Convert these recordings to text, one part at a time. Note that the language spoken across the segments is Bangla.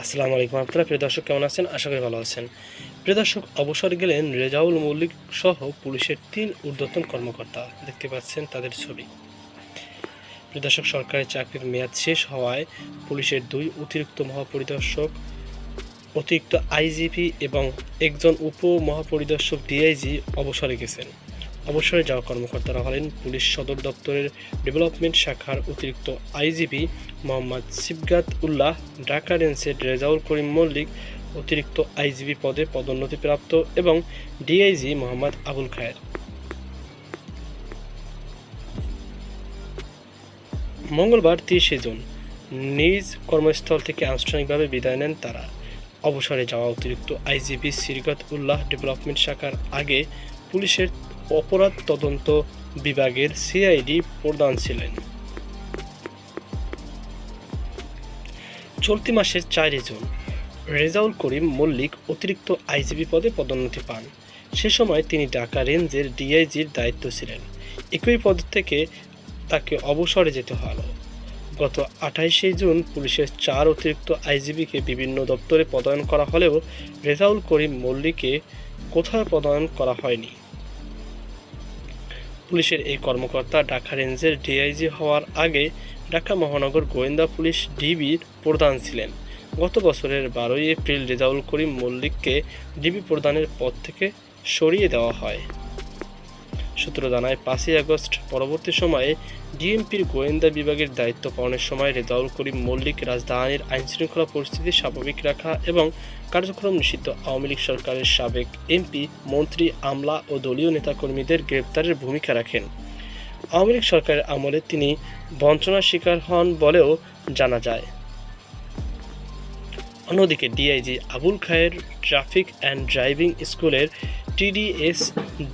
আসসালামু আলাইকুম আপনারা প্রিয় দর্শক কেমন আছেন? আশা করি ভালো আছেন। প্রিয় দর্শক, অবসরে গেলেন রেজাউল মল্লিক সহ পুলিশের ৩ ঊর্ধ্বতন কর্মকর্তা। দেখতে পাচ্ছেন তাদের ছবি। প্রিয় দর্শক, সরকারি চাকরির মেয়াদ শেষ হওয়ায় পুলিশের ২ অতিরিক্ত মহাপরিদর্শক, অতিরিক্ত আইজিপি এবং একজন উপমহাপরিদর্শক ডিআইজি অবসরে গেছেন। অবসরে যাওয়া কর্মকর্তারা হলেন পুলিশ সদর দপ্তরের ডেভেলপমেন্ট শাখার অতিরিক্ত আইজিপি মোহাম্মদ সিবগাত উল্লাহ, ঢাকা রেঞ্জের রেজাউল করিম মল্লিক অতিরিক্ত আইজিপি পদে পদোন্নতিপ্রাপ্ত এবং ডিআইজি মোহাম্মদ আবুল খায়ের। মঙ্গলবার ৩০শে জুন নিজ কর্মস্থল থেকে আনুষ্ঠানিকভাবে বিদায় নেন তারা। অবসরে যাওয়া অতিরিক্ত আইজিপি সিরগত উল্লাহ ডেভেলপমেন্ট শাখার আগে পুলিশের অপরাধ তদন্ত বিভাগের সিআইডি প্রধান ছিলেন। চলতি মাসের ৪ জুন রেজাউল করিম মল্লিক অতিরিক্ত আইজিপি পদে পদোন্নতি পান। সে সময় তিনি ঢাকা রেঞ্জের ডিআইজির দায়িত্ব ছিলেন। একই পদ থেকে তাকে অবসরে যেতে হলো। গত ২৮শে জুন পুলিশের ৪ অতিরিক্ত আইজিপিকে বিভিন্ন দপ্তরে পদায়ন করা হলেও রেজাউল করিম মল্লিককে কোথাও পদায়ন করা হয়নি। পুলিশের এই কর্মকর্তা ঢাকা রেঞ্জের ডিআইজি হওয়ার আগে ঢাকা মহানগর গোয়েন্দা পুলিশ ডিবির প্রধান ছিলেন। গত বছরের ১২ই এপ্রিল রেজাউল করিম মল্লিককে ডিবি প্রধানের পদ থেকে সরিয়ে দেওয়া হয়। সূত্র জানায়, ৫ই আগস্ট পরবর্তী সময়ে ডিএমপির গোয়েন্দা বিভাগের দায়িত্ব পালনের সময় রেজাউল করিম মল্লিক রাজধানীর আইনশৃঙ্খলা পরিস্থিতি স্বাভাবিক রাখা এবং কার্যক্রম নিষিদ্ধ আওয়ামী লীগ সরকারের সাবেক এমপি, মন্ত্রী, আমলা ও দলীয় নেতাকর্মীদের গ্রেপ্তারের ভূমিকা রাখেন। আওয়ামী লীগ সরকারের আমলে তিনি বঞ্চনার শিকার হন বলেও জানা যায়। অন্যদিকে DIG Abul Khayer traffic and driving স্কুলের টিডিএস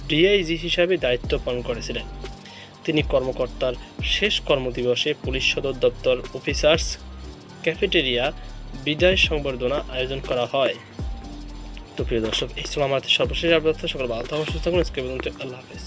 ডিআইজি হিসাবে দায়িত্ব পালন করেছিলেন। তিনি কর্মকর্তার শেষ কর্মদিবসে পুলিশ সদর দপ্তর অফিসার্স ক্যাফেটেরিয়া বিদায় সংবর্ধনা আয়োজন করা হয়। তো প্রিয় দর্শক, এই ছিল আমাদের সর্বশেষ আপডেট। সকল ভালো থাকুন, সুস্থ থাকুন। আল্লাহ হাফেজ।